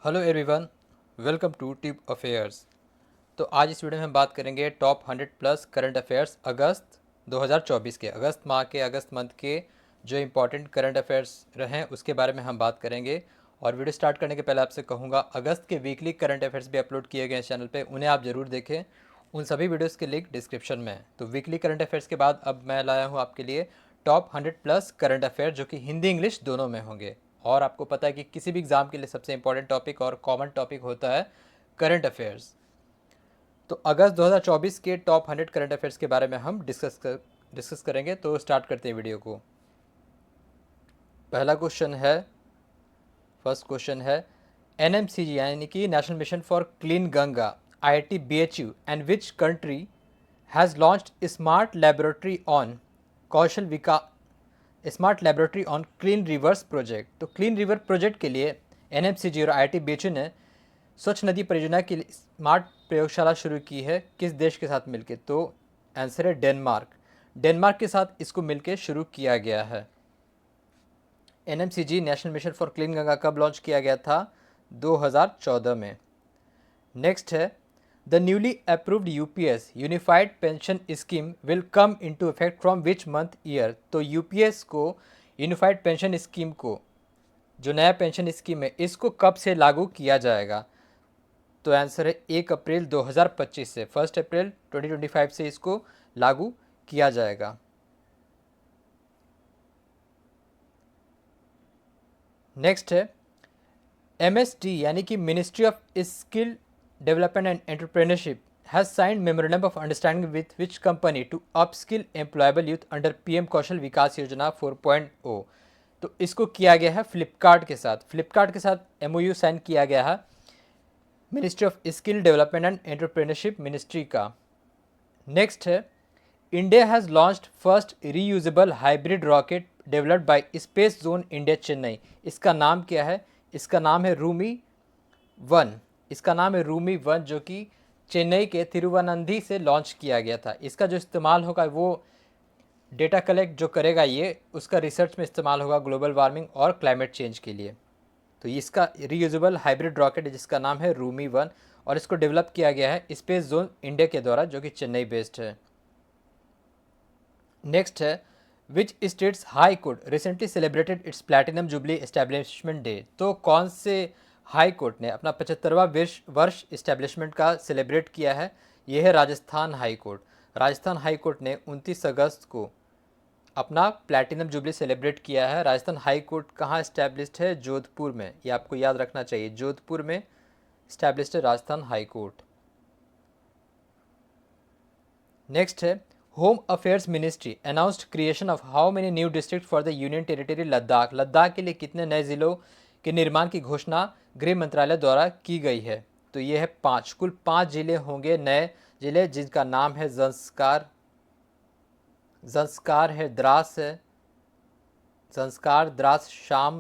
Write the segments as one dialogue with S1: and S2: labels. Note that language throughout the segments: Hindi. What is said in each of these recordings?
S1: Hello everyone, welcome to tip affairs. तो आज इस वीडियो में हम बात करेंगे top 100 plus current affairs August 2024 के अगस्त मंथ के जो इम्पोर्टेंट करंट अफेयर्स रहे हैं उसके बारे में हम बात करेंगे। और वीडियो स्टार्ट करने के पहले आपसे कहूँगा, अगस्त के वीकली करंट अफेयर्स भी अपलोड किए गए हैं चैनल पे, उन्हें आप ज़रूर देखें। उन सभी वीडियोज़ के लिंक डिस्क्रिप्शन में है। तो वीकली करंट अफेयर्स के बाद अब मैं लाया हूँ आपके लिए टॉप 100 प्लस करंट अफेयर जो कि हिंदी इंग्लिश दोनों में होंगे। और आपको पता है कि किसी भी एग्ज़ाम के लिए सबसे इंपॉर्टेंट टॉपिक और कॉमन टॉपिक होता है करंट अफेयर्स। तो अगस्त 2024 के टॉप 100 करंट अफेयर्स के बारे में हम डिस्कस करेंगे। तो स्टार्ट करते हैं वीडियो को। पहला क्वेश्चन है, फर्स्ट क्वेश्चन है, एनएमसीजी यानी कि national mission for clean Ganga, IIT BHU and which country has launched smart laboratory on Kaushal Vikas smart laboratory on clean reverse project. तो क्लीन रिवर प्रोजेक्ट के लिए एनएमसीजी और आईआईटी बीएचयू ने स्वच्छ नदी परियोजना के लिए स्मार्ट प्रयोगशाला शुरू की है। किस देश के साथ मिलकर? तो आंसर है डेनमार्क। डेनमार्क के साथ इसको मिलकर शुरू किया गया है। NMCG national mission for clean Ganga कब लॉन्च किया गया था? 2014 में। नेक्स्ट है, the newly approved UPS unified pension scheme will come into effect from which month year. तो यूपीएस को, यूनिफाइड पेंशन स्कीम को, जो नया पेंशन स्कीम है, इसको कब से लागू किया जाएगा? तो आंसर है 1 अप्रैल 2025 से, 1 अप्रैल 2025 से इसको लागू किया जाएगा। नेक्स्ट है, एमएसडी यानी कि ministry of skill development and entrepreneurship has signed memorandum of understanding with which company to upskill employable youth under PM Kaushal Vikas Yojana 4.0। तो इसको किया गया है फ्लिपकार्ट के साथ। फ्लिपकार्ट के साथ एमओयू साइन किया गया है ministry of skill development and entrepreneurship ministry का। नेक्स्ट है, India has launched first reusable hybrid rocket developed by space zone India Chennai. इसका नाम क्या है? इसका नाम है रूमी वन। इसका नाम है रूमी वन, जो कि चेन्नई के तिरुवनंदी से लॉन्च किया गया था। इसका जो इस्तेमाल होगा वो डेटा कलेक्ट जो करेगा, ये उसका रिसर्च में इस्तेमाल होगा ग्लोबल वार्मिंग और क्लाइमेट चेंज के लिए। तो इसका रीयूजेबल हाइब्रिड रॉकेट है जिसका नाम है रूमी वन, और इसको डेवलप किया गया है स्पेस जोन इंडिया के द्वारा, जो कि चेन्नई बेस्ड है। नेक्स्ट है, which states high court recently celebrated it's platinum jubilee establishment day. तो कौन से हाई कोर्ट ने अपना 75वां वर्ष इस्टेब्लिशमेंट का सेलिब्रेट किया है? यह है Rajasthan high court. Rajasthan high court ने 29 अगस्त को अपना प्लैटिनम जुबली सेलिब्रेट किया है। राजस्थान हाई कोर्ट कहाँ इस्टेब्लिश्ड है? जोधपुर में। ये आपको याद रखना चाहिए, जोधपुर में इस्टेब्लिश्ड है राजस्थान हाई कोर्ट। नेक्स्ट है, home affairs ministry announced creation of how many new district for the union territory Ladakh. Ladakh के लिए कितने नए जिलों के निर्माण की घोषणा गृह मंत्रालय द्वारा की गई है? तो ये है 5। कुल 5 जिले होंगे नए जिले, जिनका नाम है जंस्कार, जंस्कार है, द्रास है, जंस्कार, द्रास, शाम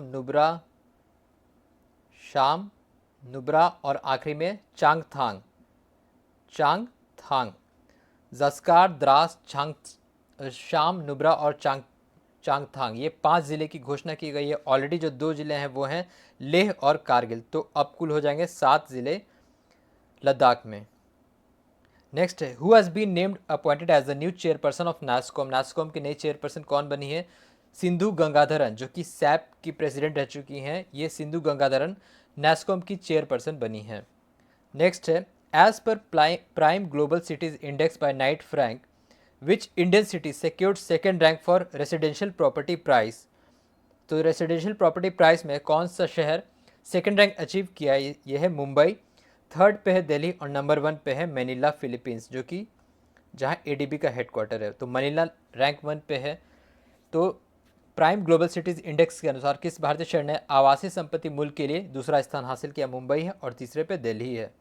S1: नुब्रा और आखिरी में चांगथांग। चांगथांग, जस्कार, द्रास, शाम नुब्रा और चांगथांग, ये 5 ज़िले की घोषणा की गई है। ऑलरेडी जो 2 ज़िले हैं वो हैं लेह और कारगिल। तो अब कुल हो जाएंगे 7 ज़िले लद्दाख में। नेक्स्ट है, who has been named appointed as the new chairperson of NASSCOM. NASSCOM की नई चेयरपर्सन कौन बनी है? सिंधु गंगाधरन, जो कि सैप की प्रेसिडेंट रह चुकी हैं। ये सिंधु गंगाधरन नास्कॉम की चेयरपर्सन बनी है। नेक्स्ट है, as per prime global cities index by Knight Frank which Indian city secured second rank for residential property price. तो रेसिडेंशियल प्रॉपर्टी प्राइस में कौन सा शहर सेकेंड रैंक अचीव किया है? यह है मुंबई। थर्ड पे है दिल्ली और नंबर 1 पे है मनीला फिलीपींस, जो कि जहाँ एडीबी का हेडक्वार्टर है। तो मनीला रैंक 1 पे है। तो प्राइम ग्लोबल सिटीज़ इंडेक्स के अनुसार किस भारतीय शहर ने आवासीय संपत्ति मूल्य के लिए दूसरा स्थान हासिल किया? मुंबई है, और तीसरे पे दिल्ली है।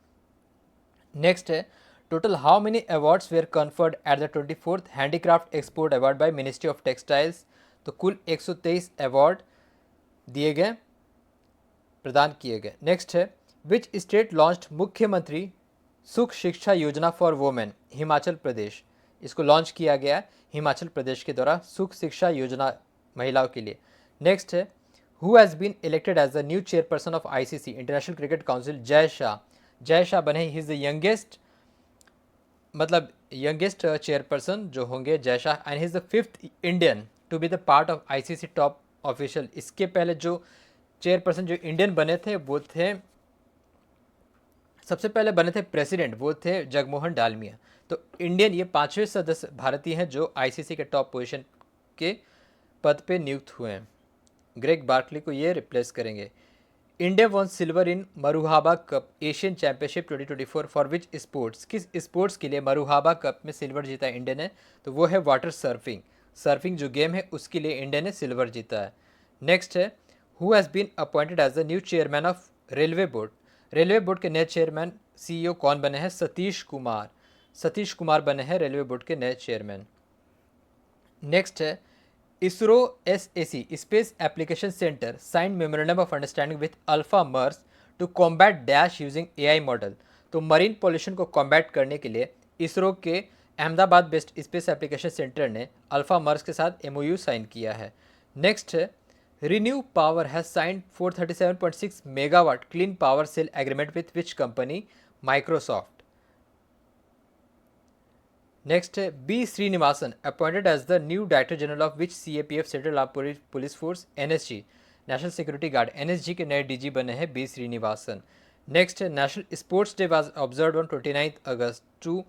S1: नेक्स्ट है, total how many awards were conferred at the 24th handicraft export award by ministry of textiles. तो कुल 123 अवार्ड दिए गए, प्रदान किए गए। नेक्स्ट है, विच स्टेट लॉन्च्ड मुख्यमंत्री सुख शिक्षा योजना फॉर वोमेन। हिमाचल प्रदेश। इसको लॉन्च किया गया हिमाचल प्रदेश के द्वारा सुख शिक्षा योजना महिलाओं के लिए। नेक्स्ट है, who has been elected as the new chairperson of ICC international cricket council? Jay Shah. Jay Shah बने, ही इज़ द यंगेस्ट, मतलब यंगेस्ट चेयरपर्सन जो होंगे Jay Shah, and he is the fifth Indian to be the part of ICC top official. इसके पहले जो चेयरपर्सन जो इंडियन बने थे वो थे, सबसे पहले बने थे प्रेसिडेंट, वो थे जगमोहन डालमिया। तो इंडियन ये पांचवें सदस्य भारतीय हैं जो आईसीसी के टॉप पोजीशन के पद पे नियुक्त हुए हैं। ग्रेग बार्कली को ये रिप्लेस करेंगे। India won silver in Marhaba cup Asian championship 2024 for which sports? किस स्पोर्ट्स के लिए मरुहाबा कप में सिल्वर जीता है इंडिया ने? तो वो है वाटर सर्फिंग। सर्फिंग जो गेम है उसके लिए इंडिया ने सिल्वर जीता है। नेक्स्ट है, who has been appointed as the new chairman of railway board? Railway board के नए चेयरमैन सीईओ कौन बने हैं? सतीश कुमार। सतीश कुमार बने हैं रेलवे बोर्ड के नए चेयरमैन। नेक्स्ट है, ISRO SAC space application centre signed memorandum of understanding with AlphaMERS to combat dash using AI model. तो मरीन पॉल्यूशन को कॉम्बैट करने के लिए इसरो के Ahmedabad based space application centre ने अल्फा मर्स के साथ एमओयू साइन किया है। नेक्स्ट है, ReNew power has signed 437.6 megawatt clean power sale agreement with which company? Microsoft. Next है, B Srinivasan appointed as the new director general of which CAPF central armed police force? NSG, national security guard. NSG के नए डीजी बने हैं बी श्रीनिवासन। नेक्स्ट है, national sports day was observed on 29 August to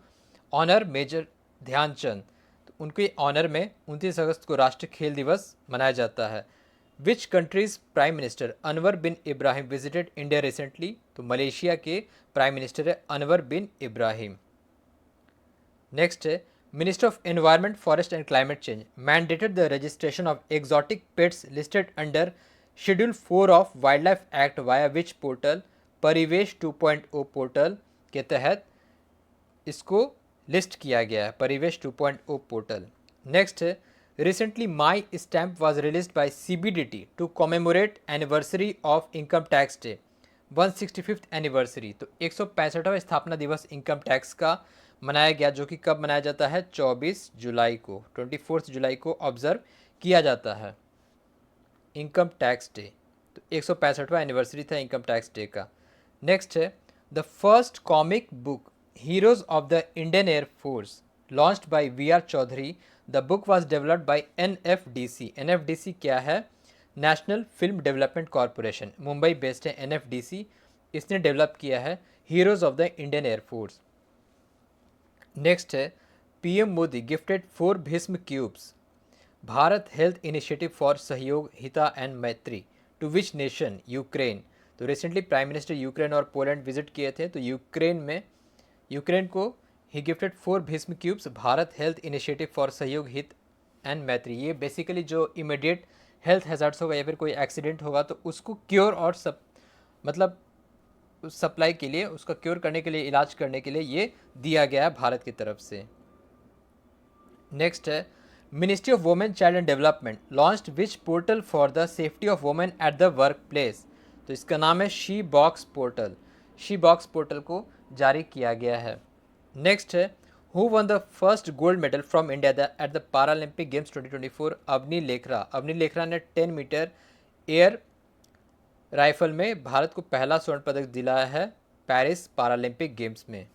S1: honour major Dhyanchand. तो उनके ऑनर में 29 अगस्त को राष्ट्रीय खेल दिवस मनाया जाता है। Which countries prime minister Anwar bin Ibrahim visited India recently? तो मलेशिया के प्राइम मिनिस्टर है अनवर बिन इब्राहिम। नेक्स्ट है, minister of environment forest and climate change mandated the registration of exotic pets listed under schedule 4 of wildlife act via which portal? Parivesh 2.0 portal के तहत इसको लिस्ट किया गया है, परिवेश 2.0 पोर्टल। नेक्स्ट है, recently my stamp was release by CBDT to commemorate anniversary of income tax day 165th anniversary. तो 165वां स्थापना दिवस इनकम टैक्स का मनाया गया, जो कि कब मनाया जाता है? 24 जुलाई को, 24 जुलाई को ऑब्जर्व किया जाता है इनकम टैक्स डे। तो 165वां एनिवर्सरी था इनकम टैक्स डे का। नेक्स्ट है, the first comic book heroes of the Indian air force launched by V R Chaudhary. The book was developed by NFDC. NFDC क्या है? National film development corporation, Mumbai based है एनएफडीसी। इसने डेवलप किया है heroes of the Indian air force. Next है, PM Modi gifted 4 BHISHM cubes Bharat health initiative for Sahyog Hita and मैत्री टू विच नेशन? यूक्रेन। तो रिसेंटली प्राइम मिनिस्टर यूक्रेन और पोलैंड विजिट किए थे, तो यूक्रेन को ही gifted 4 BHISHM cubes Bharat health initiative for Sahyog Hit and मैत्री। ये बेसिकली जो इमीडिएट हेल्थ हैजार्ड्स होगा या फिर कोई एक्सीडेंट होगा तो उसको क्योर और मतलब सप्लाई के लिए, उसका क्योर करने के लिए, इलाज करने के लिए ये दिया गया है भारत की तरफ से। नेक्स्ट है, ministry of women child and development launched which portal for the safety of women at the workplace? तो इसका नाम है she box portal. She box portal को जारी किया गया है। नेक्स्ट है, who won the first gold medal from India at the Paralympic games 2024? Avani Lekhara. Avani Lekhara ने 10 मीटर एयर राइफल में भारत को पहला स्वर्ण पदक दिलाया है पेरिस पैरालंपिक गेम्स में।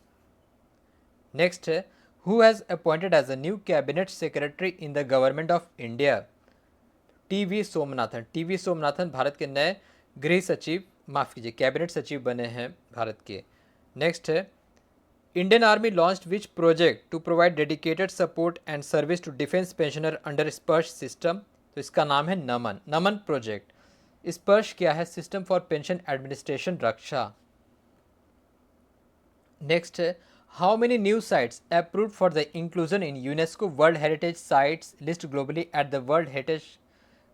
S1: नेक्स्ट है, who has appointed as a new cabinet secretary in the government of India? TV Somanathan. TV Somanathan Bharat के नए गृह सचिव, माफ कीजिए कैबिनेट सचिव बने हैं भारत के। नेक्स्ट है, Indian army launched which project to provide dedicated support and service to defence pensioner under Sparsh system? तो इसका नाम है नमन। नमन प्रोजेक्ट। स्पर्श क्या है? System for pension administration Raksha. Next है, how many new sites approved for the inclusion in UNESCO world heritage sites list globally at the world heritage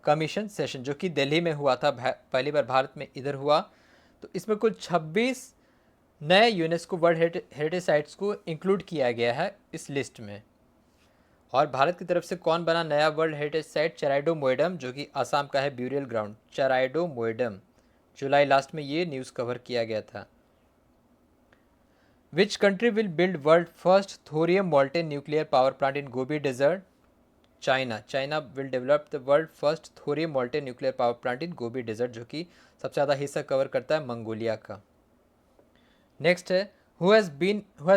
S1: commission session, जो कि दिल्ली में हुआ था, पहली बार भारत में इधर हुआ। तो इसमें कुल 26 नए यूनेस्को वर्ल्ड हेरिटेज साइट्स को इंक्लूड किया गया है इस लिस्ट में। और भारत की तरफ से कौन बना नया world heritage site? Charaideo Moidam, जो कि आसाम का है burial ground, Charaideo Moidam. July last में ये न्यूज़ कवर किया गया था। Which country will build world first thorium molten nuclear power plant in Gobi desert? China will develop the world first thorium molten nuclear power plant in Gobi desert, जो कि सबसे ज़्यादा हिस्सा कवर करता है मंगोलिया का। नेक्स्ट है who has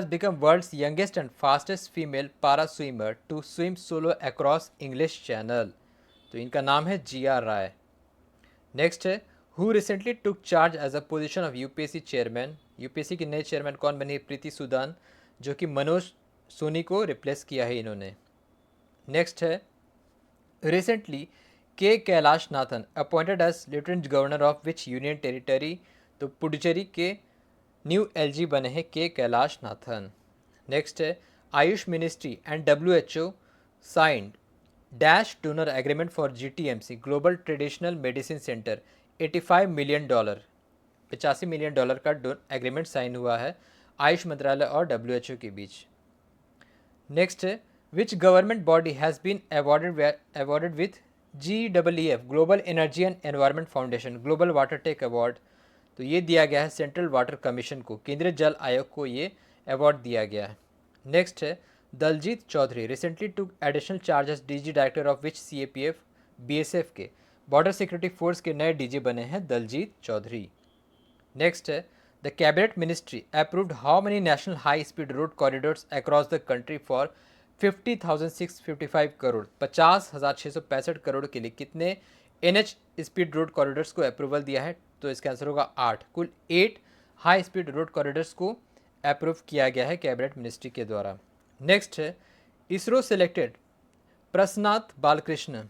S1: become world's youngest and fastest female para swimmer to swim solo across English channel, तो इनका नाम है जिया राय। नेक्स्ट है who recently took charge as a position of UPSC chairman, UPSC के नए चेयरमैन कौन बने? प्रीति सूदान, जो कि मनोज सोनी को रिप्लेस किया है इन्होंने। नेक्स्ट है recently K Kailash Nathan appointed as lieutenant governor of which union territory, तो पुडुचेरी के न्यू एलजी बने हैं के कैलाश नाथन। नेक्स्ट है AYUSH ministry and WHO signed dash donor agreement for GTMC global traditional medicine centre $85 million, $85 million का एग्रीमेंट साइन हुआ है आयुष मंत्रालय और डब्ल्यूएचओ के बीच। नेक्स्ट है which government body has been awarded with GEEF global energy and environment foundation global water tech award, तो ये दिया गया है सेंट्रल वाटर कमीशन को, केंद्रीय जल आयोग को ये अवार्ड दिया गया है। नेक्स्ट है Daljeet Chaudhary recently took additional charge as DG director of which CAPF BSF के बॉर्डर सिक्योरिटी फोर्स के नए डीजी बने हैं दलजीत चौधरी। नेक्स्ट है the cabinet ministry approved how many national high speed road corridors across the country for 50,655 crore, 50,665 crore के लिए कितने NH स्पीड रोड कॉरिडोर्स को अप्रूवल दिया है? तो इसका आंसर होगा 8। कुल 8 हाई स्पीड रोड कॉरिडोर्स को अप्रूव किया गया है कैबिनेट मिनिस्ट्री के द्वारा। नेक्स्ट है ISRO selected Prasanth Balakrishnan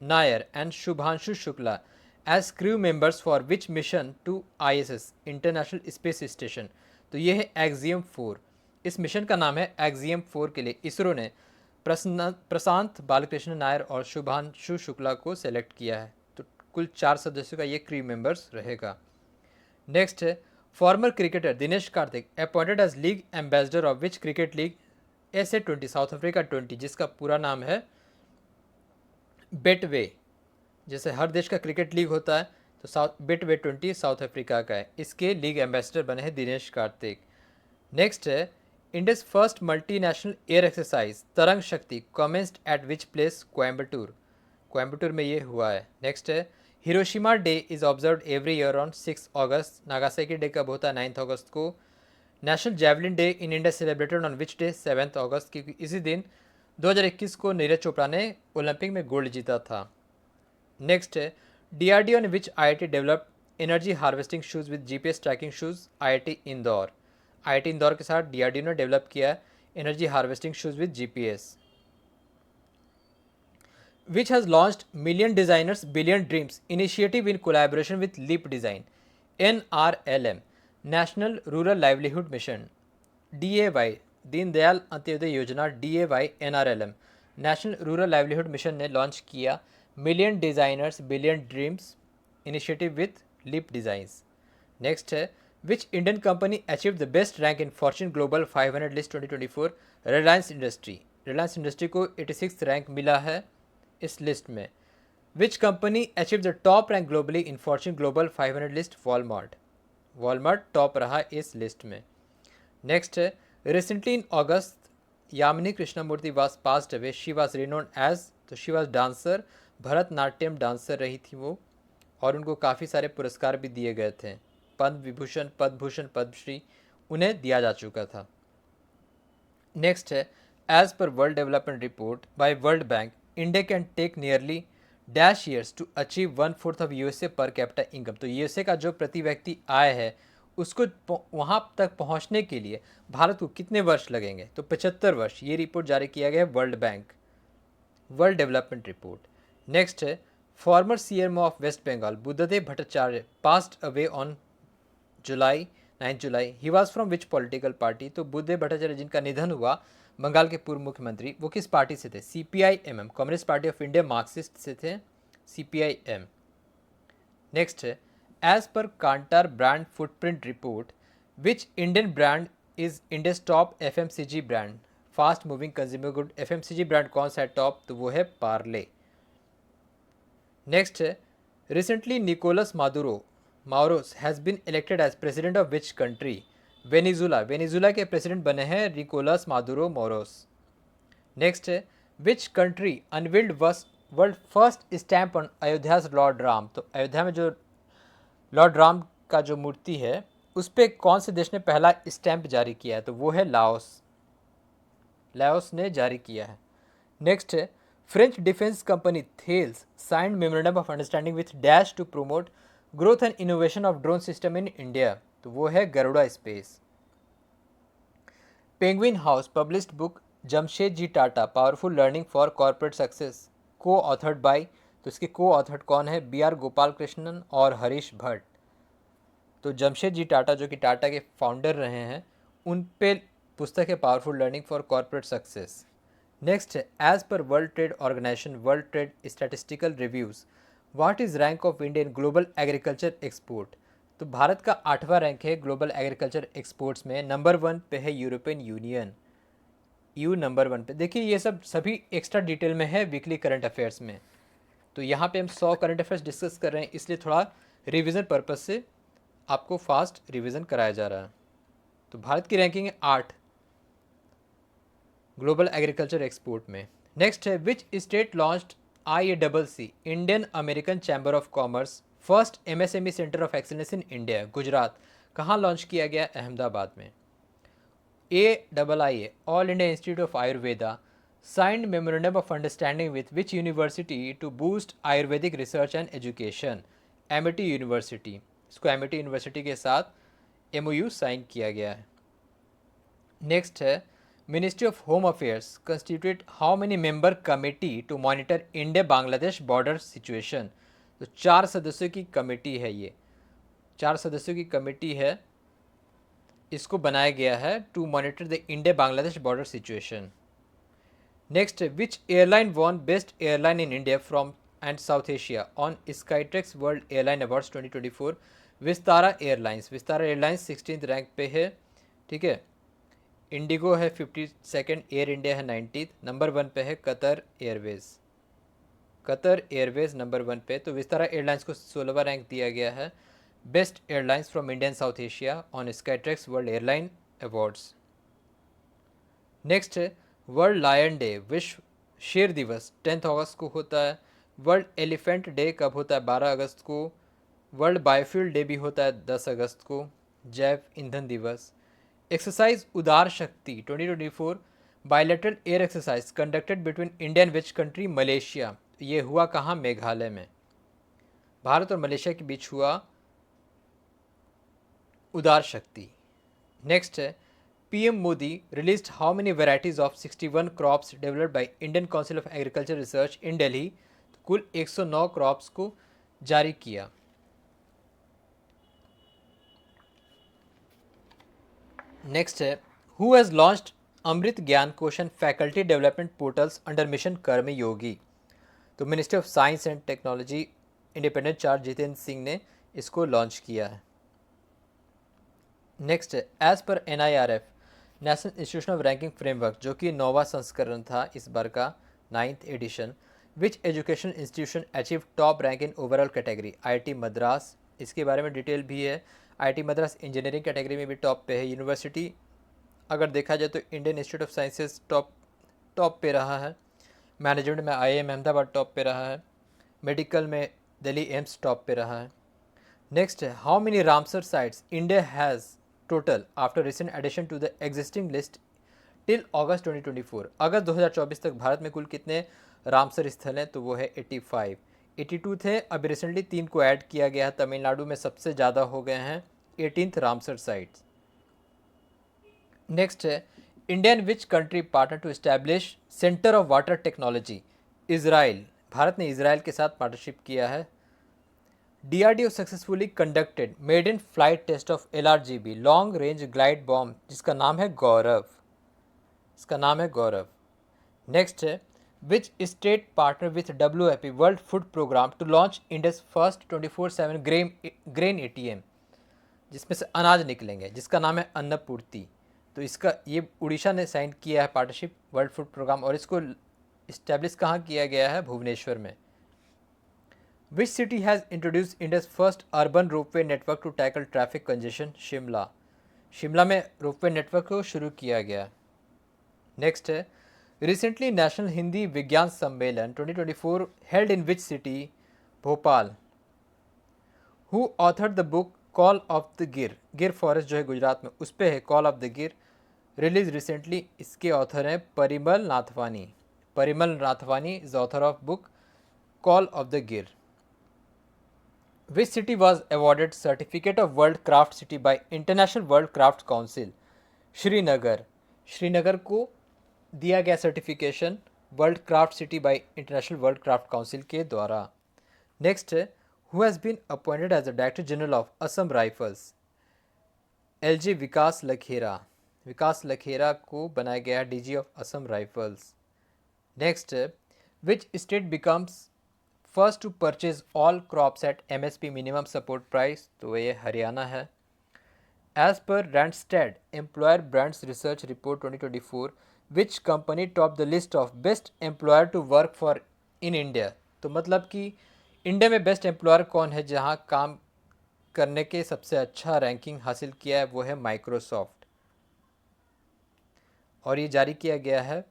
S1: Nair and Shubhanshu Shukla as crew members for which mission to ISS international space station, तो ये है एक्सियम 4। इस मिशन का नाम है एक्सियम 4 के लिए इसरो ने प्रशांत बालकृष्ण नायर और शुभांशु शुक्ला को सेलेक्ट किया है, तो कुल 4 सदस्यों का ये क्रू मेंबर्स रहेगा। नेक्स्ट है former cricketer Dinesh Karthik appointed as league ambassador of which cricket league SA20 South Africa 20, जिसका पूरा नाम है बेटवे। जैसे हर देश का क्रिकेट लीग होता है तो बेटवे 20 साउथ अफ्रीका का है, इसके लीग एम्बेसडर बने हैं दिनेश कार्तिक। नेक्स्ट है India's first multinational air exercise तरंग शक्ति commenced eight which place? Coimbatore, Coimbatore में ये हुआ है। नेक्स्ट है Hiroshima day is observed every year on 6 August, Nagasaki day कब होता है? 9 अगस्त को। National javelin day in India celebrated on which day? 7 अगस्त, क्योंकि इसी दिन 2021 को नीरज चोपड़ा ने ओलंपिक में गोल्ड जीता था। नेक्स्ट है DRDO ने which IIT develop energy harvesting shoes with GPS tracking shoes? IIT Indore, IIT Indore के साथ DRDO ने डेवलप किया energy harvesting shoes with GPS। Which has launched Million Designers Billion Dreams initiative in collaboration with Leap Design, NRLM, National Rural Livelihood Mission, DAY, Deen Dayal Antyodaya Yojana, DAY NRLM, national rural livelihood mission ने लॉन्च किया million designers billion dreams initiative with leap designs. Next है which Indian company achieve the best rank in Fortune global 500 list 2024? Reliance industry, Reliance industry को 86 रैंक मिला है इस लिस्ट में। Which company achieve the top rank globally in Fortune global 500 list? Walmart, Walmart top रहा इस लिस्ट में। नेक्स्ट है recently in August Yamini Krishnamurthy was passed away, she was renowned as, तो she was dancer, Bharatanatyam dancer रही थी वो, और उनको काफ़ी सारे पुरस्कार भी दिए गए थे, पद्म विभूषण, पद्म भूषण, पद्मश्री उन्हें दिया जा चुका था। नेक्स्ट है एज पर world development report by world bank India can take nearly dash years to achieve 1/4 of USA per capita income, तो USA का जो प्रति व्यक्ति आय है उसको वहाँ तक पहुँचने के लिए भारत को कितने वर्ष लगेंगे? तो 75 वर्ष। ये रिपोर्ट जारी किया गया है World Bank, World development Report. Next है former CM of West Bengal Buddhadeb Bhattacharya passed away on 9 July, he was from which political party? तो बुद्धदेव भट्टाचार्य जिनका निधन हुआ बंगाल के पूर्व मुख्यमंत्री, वो किस पार्टी से थे? CPIMM, Communist Party of India, Marxist से थे CPIM। नेक्स्ट है एज पर Kantar brand footprint report which Indian brand is India's top FMCG brand, fast moving consumer good FMCG brand कौन सा है टॉप? तो वो है पार्ले। नेक्स्ट है रिसेंटली निकोलस माउरोस has been elected as president of which country? Venezuela, Venezuela के प्रेसिडेंट बने हैं निकोलस मादुरो मोरोस। नेक्स्ट है which country unveiled world first stamp on Ayodhya's Lord Ram? तो अयोध्या में जो लॉर्ड राम का जो मूर्ति है उस पर कौन से देश ने पहला स्टैम्प जारी किया है? तो वो है लाओस। लाओस ने जारी किया है। नेक्स्ट है, French defence company Thales signed memorandum of understanding with dash to promote growth and innovation of drone system in India? तो वो है Garuda space. Penguin house published book Jamshed ji Tata powerful learning for corporate success को ऑथर्ड बाय? तो इसके को ऑथर्ड कौन है? बी आर गोपाल कृष्णन और हरीश भट्ट। तो जमशेद जी टाटा जो कि टाटा के फाउंडर रहे हैं, उन पे पुस्तक है powerful learning for corporate success. Next है, एज पर World Trade Organization World Trade statistical reviews what is rank of India in global agriculture export? तो भारत का 8वां रैंक है ग्लोबल एग्रीकल्चर एक्सपोर्ट्स में। नंबर 1 पे है यूरोपियन यूनियन, यू नंबर 1 पे। देखिए ये सब सभी एक्स्ट्रा डिटेल में है वीकली करंट अफेयर्स में। तो यहाँ पे हम 100 करंट अफेयर्स डिस्कस कर रहे हैं, इसलिए थोड़ा रिवीजन पर्पज से आपको फास्ट रिवीजन कराया जा रहा है। तो भारत की रैंकिंग है 8 ग्लोबल एग्रीकल्चर एक्सपोर्ट में। नेक्स्ट है, which state launched IACC Indian American chamber of commerce first MSME centre of excellence in India? Gujarat. कहाँ लॉन्च किया गया? अहमदाबाद में। AIIA all India institute of Ayurveda signed memorandum of understanding with which university to boost Ayurvedic research and education? MIT university. इसको MIT यूनिवर्सिटी के साथ MOU साइन किया गया है। नेक्स्ट है, ministry of home affairs constitute how many member committee to monitor India Bangladesh border situation? तो 4 सदस्यों की कमेटी है ये, 4 सदस्यों की कमेटी है, इसको बनाया गया है to monitor the India Bangladesh border situation. Next, which airline won best airline in India from and South Asia on Skytrax world airline awards 2024? Vistara airlines. Vistara airlines 16th rank पे है, ठीक है। इंडिगो है 52nd, एयर इंडिया है 90th, नंबर 1 पे है Qatar Airways. Qatar Airways number 1 पे। तो विस्तारा एयरलाइंस को 16वां रैंक दिया गया है best airlines from India and South Asia on Skytrax world airline awards. Next है, वर्ल्ड लायन डे विश्व शेर दिवस 10 अगस्त को होता है। वर्ल्ड एलिफेंट डे कब होता है? 12 अगस्त को। वर्ल्ड बायोफ्यूल डे भी होता है 10 अगस्त को, जैव ईंधन दिवस। एक्सरसाइज उदार शक्ति 2024 bilateral air exercise conducted between India and which country? Malaysia. ये हुआ कहाँ? मेघालय में। भारत और मलेशिया के बीच हुआ उदार शक्ति। नेक्स्ट है, PM Modi released how many varieties of 61 crops developed by Indian council of agriculture research इन दिल्ली? कुल 109 क्रॉप्स को जारी किया। नेक्स्ट है, हु हैज़ लॉन्च्ड अमृत ज्ञान कोश and faculty development portals under mission कर्म योगी? तो ministry of science and technology independent charge Jitendra Singh ने इसको लॉन्च किया है। नेक्स्ट है, as per NIRF national institution of ranking framework जो कि 9वां संस्करण था इस बार का 9th edition, which education institution achieve top rank in overall category? IIT Madras. इसके बारे में डिटेल भी है। IIT मद्रास इंजीनियरिंग कैटेगरी में भी टॉप पे है। यूनिवर्सिटी अगर देखा जाए तो Indian institute of sciences top पे रहा है। मैनेजमेंट में IIM अहमदाबाद टॉप पे रहा है। मेडिकल में दिल्ली एम्स टॉप पे रहा है। नेक्स्ट है, how many Ramsar sites India has total after recent addition to the existing list till August 2024? अगस्त 2024 तक भारत में कुल कितने रामसर स्थल हैं? तो वो है 85। 82 थे, अभी रिसेंटली 3 को ऐड किया गया है। तमिलनाडु में सबसे ज़्यादा हो गए हैं 18th रामसर साइट्स। नेक्स्ट है, India and which country partner to establish centre of water technology? Israel. Bharat ने इजराइल के साथ पार्टनरशिप किया है। DRDO successfully conducted made in flight test of LRGB long range glide bomb जिसका नाम है गौरव। इसका नाम है गौरव। नेक्स्ट है, which state partner with WFP world food programme to launch India's first 24/7 grain ATM जिसमें से अनाज निकलेंगे, जिसका नाम है अन्नपूर्ति? तो इसका ये उड़ीसा ने साइन किया है पार्टनरशिप वर्ल्ड फूड प्रोग्राम, और इसको इस्टेब्लिश कहाँ किया गया है? भुवनेश्वर में। Which city has introduce India's first urban ropeway network to tackle traffic congestion? Shimla. Shimla में रोपवे नेटवर्क को शुरू किया गया। नेक्स्ट है, रिसेंटली नेशनल हिंदी विज्ञान सम्मेलन 2024 held in which city? Bhopal. Who authored the book Call of the गिर? गिर फॉरेस्ट जो है गुजरात में, उस पे है Call of the Gir, release recently. इसके ऑथर हैं Parimal Nathwani. Parimal Nathwani is author of book Call of the Gir. Which city was awarded certificate of world craft city by international world craft council? Srinagar. Srinagar को दिया गया certification world craft city by international world craft council के द्वारा। नेक्स्ट है, who has been appointed as the director general of Assam rifles? LG विकास लखेरा। विकास लखेरा को बनाया गया DG of Assam rifles. Next है, which state becomes first to purchase all crops at MSP minimum support price? तो ये हरियाणा है। एज पर Randstad employer brands research report 2024 which company top the list of best employer to work for in India? तो मतलब कि इंडिया में बेस्ट एम्प्लॉयर कौन है जहां काम करने के सबसे अच्छा रैंकिंग हासिल किया है, वो है माइक्रोसॉफ्ट, और ये जारी किया गया है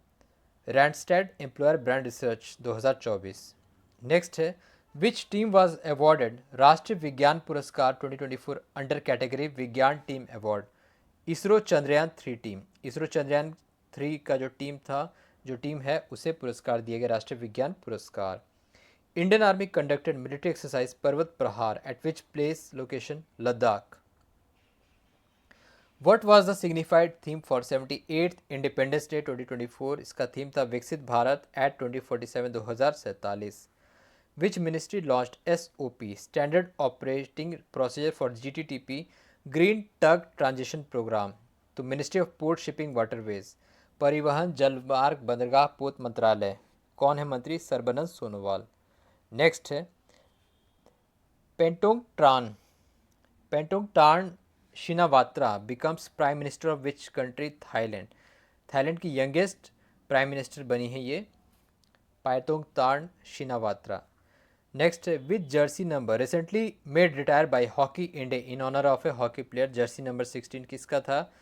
S1: रैंडस्टेड एम्प्लॉयर ब्रांड रिसर्च 2024। नेक्स्ट है, विच टीम वॉज अवॉर्डेड राष्ट्रीय विज्ञान पुरस्कार 2024 अंडर कैटेगरी विज्ञान team award? ISRO Chandrayaan 3 team. ISRO Chandrayaan 3 का जो टीम है उसे पुरस्कार दिया गया राष्ट्रीय विज्ञान पुरस्कार। Indian army conducted military exercise पर्वत प्रहार eight which place location? Ladakh. What was the signified theme for 78th Independence Day 2024? इसका थीम था विकसित Bharat eight 2047 2047। Which ministry launched SOP Standard Operating Procedure for GTTP Green Tug Transition Program? तो ministry of port shipping waterways, परिवहन जलमार्ग बंदरगाह पोत मंत्रालय। कौन है मंत्री? सर्बानंद सोनोवाल। नेक्स्ट है, Paetongtarn Shinawatra becomes prime minister of which country? Thailand. Thailand की यंगेस्ट प्राइम मिनिस्टर बनी है ये पेंटोंग ट्रान शिनावात्रा। नेक्स्ट है, which jersey number recently made retire by hockey India in honour of a hockey player? Jersey number 16 किसका था?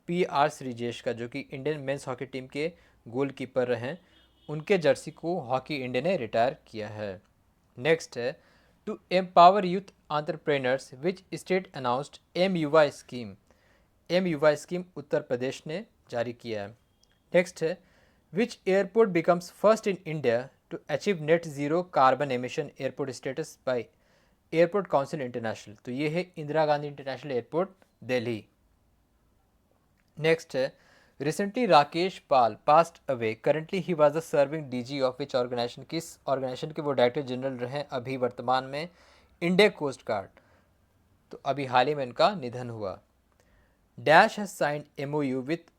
S1: PR श्रीजेश का, जो कि इंडियन मेंस हॉकी टीम के गोलकीपर रहे, उनके जर्सी को हॉकी इंडिया ने रिटायर किया है। नेक्स्ट है, to empower youth entrepreneurs which state announced M Yuva scheme? M Yuva scheme Uttar Pradesh ने जारी किया है। नेक्स्ट है, which airport becomes first in India to achieve net zero carbon emission airport status by airport council international? तो ये है Indira Gandhi international airport Delhi. Next है, recently Rakesh Pal passed away, currently he was the serving DG of which organization? किस ऑर्गेनाइजेशन के वो डायरेक्टर जनरल रहे अभी वर्तमान में? India coast guard. तो अभी हाल ही में इनका निधन हुआ। Dash has signed MOU with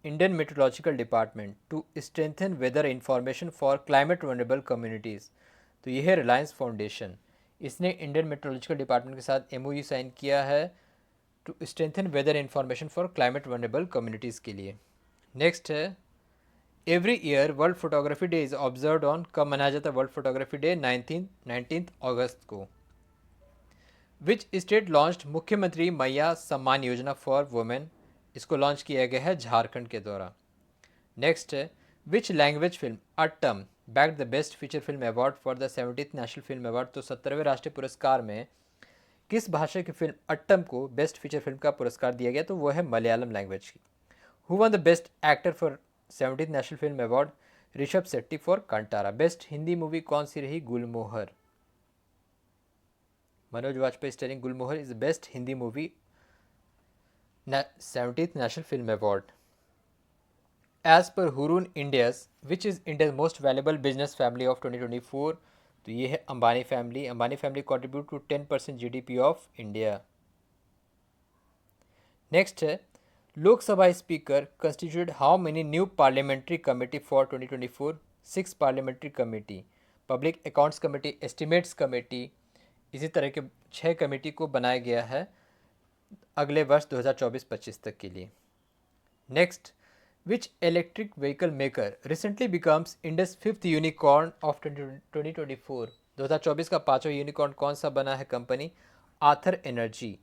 S1: Indian meteorological department to strengthen weather information for climate vulnerable communities? तो यह है रिलायंस फाउंडेशन, इसने इंडियन मेट्रोलॉजिकल डिपार्टमेंट के साथ MOU साइन किया है to strengthen weather information for climate vulnerable communities के लिए। नेक्स्ट है, every year world photography day is observe on, कब मनाया जाता है वर्ल्ड फोटोग्राफी डे? 19 अगस्त को। विच स्टेट लॉन्च्ड मुख्यमंत्री मैया सम्मान योजना फॉर वुमेन? इसको लॉन्च किया गया है झारखंड के द्वारा। नेक्स्ट है, which language film Aattam bagged the best feature film award for the 70th national film award? तो 17वें राष्ट्रीय पुरस्कार में किस भाषा की फिल्म अट्टम को बेस्ट फीचर फिल्म का पुरस्कार दिया गया? तो वो है मलयालम लैंग्वेज की। Who won the best actor for 70th national film award? Rishab Shetty for Kantara. Best Hindi movie कौन सी रही? Gulmohar. Manoj Bajpayee starring Gulmohar is the best Hindi movie 70th national film award. As पर Hurun India's which is India's most valuable business family of 2024? तो ये है Ambani family. Ambani family contribute to 10% GDP of India. Next है, Lok Sabha speaker constituted how many new parliamentary committee for 2024? 6 parliamentary committee, public accounts committee, estimates committee, इसी तरह के 6 कमेटी को बनाया गया है अगले वर्ष 2024-25 तक के लिए। Next, which electric vehicle maker recently becomes India's 5th unicorn of 2024? 2024 का 5वां यूनिकॉर्न कौन सा बना है company? Ather energy,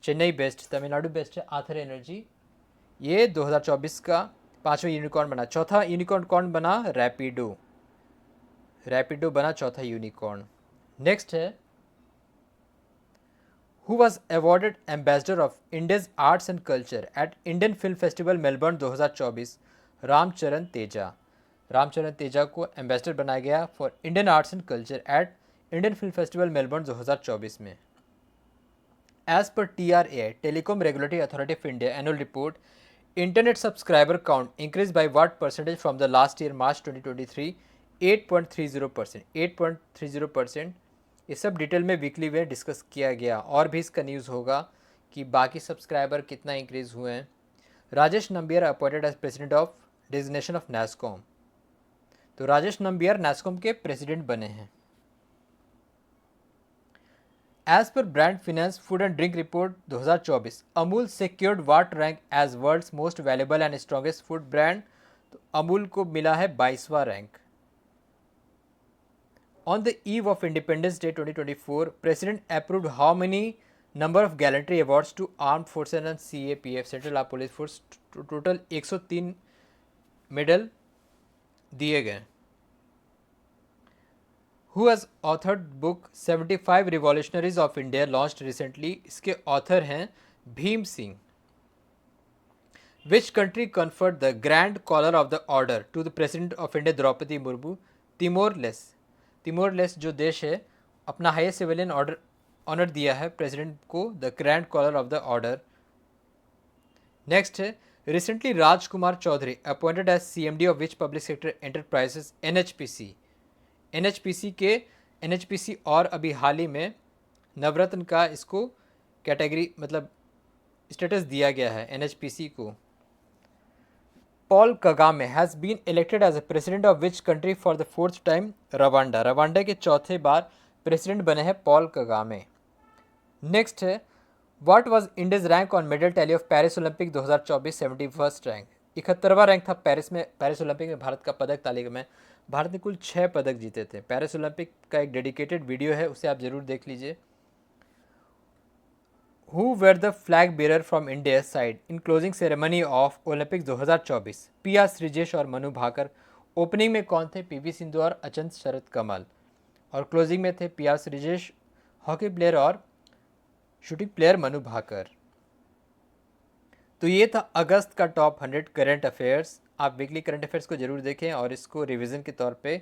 S1: Chennai based, Tamil Nadu based है आथर एनर्जी। ये 2024 का 5वां यूनिकॉर्न बना। चौथा यूनिकॉर्न कौन बना? रैपिडो। रैपिडो बना चौथा यूनिकॉर्न। नेक्स्ट है, who was awarded ambassador of India's arts and culture at Indian film festival Melbourne 2024? Ram Charan Teja. Ram Charan Teja को एम्बेसडर बनाया गया for Indian arts and culture at Indian film festival Melbourne 2024 में। As per TRAI, Telecom Regulatory Authority of India annual report, internet subscriber count increased by what percentage from the last year March 2023? 8.30%। 8.30%। ये सब डिटेल में वीकली में डिस्कस किया गया, और भी इसका न्यूज़ होगा कि बाकी सब्सक्राइबर कितना इंक्रीज़ हुए हैं। Rajesh Nambiar appointed as president of designation of NASSCOM. तो राजेश नंबियार नैस्कॉम के प्रेसिडेंट बने हैं। As per Brand Finance Food and Drink Report 2024, Amul secured what rank as world's most valuable and strongest food brand? तो अमूल को मिला है 22वां rank. On the eve of Independence Day 2024, President approved how many number of gallantry awards to Armed Forces and CAPF Central Armed Police Force? Total 103 medal दिए गए। Who has authored book 75 Revolutionaries of India launched recently? इसके ऑथर हैं Bhim Singh. Which country conferred the Grand Collar of the Order to the President of India Droupadi Murmu? Timor Leste. Timor Leste जो देश है, अपना हाईएस्ट सिविलियन ऑर्डर ऑनर दिया है प्रेसिडेंट को, the grand collar of the order. Next है, recently Rajkumar Chaudhary appointed as CMD of which public sector enterprises? NHPC। NHPC और अभी हाल ही में नवरत्न का इसको कैटेगरी मतलब स्टेटस दिया गया है NHPC को। Paul Kagame has been elected as a president of which country for the 4th time? Rwanda. Rwanda के चौथे बार प्रेसिडेंट बने हैं पॉल कगामे। नेक्स्ट है, what was India's rank on medal tally of Paris Olympic 2024? 71st rank. 71वां रैंक था पेरिस ओलंपिक में भारत का पदक तालिका में। भारत ने कुल 6 पदक जीते थे। पेरिस ओलंपिक का एक डेडिकेटेड वीडियो है, उसे आप ज़रूर देख लीजिए। Who were the flag bearer from India side in closing ceremony of Olympic 2024? PR Sreejesh और मनु भाकर। ओपनिंग में कौन थे? PV सिंधु और अचंत शरद कमल। और क्लोजिंग में थे PR श्रीजेश, हॉकी प्लेयर और शूटिंग प्लेयर मनु भाकर। तो ये था अगस्त का टॉप 100 करंट अफेयर्स। आप वीकली करंट अफेयर्स को ज़रूर देखें और इसको रिवीजन के तौर पे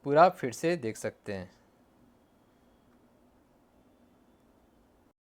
S1: पूरा फिर से देख सकते हैं।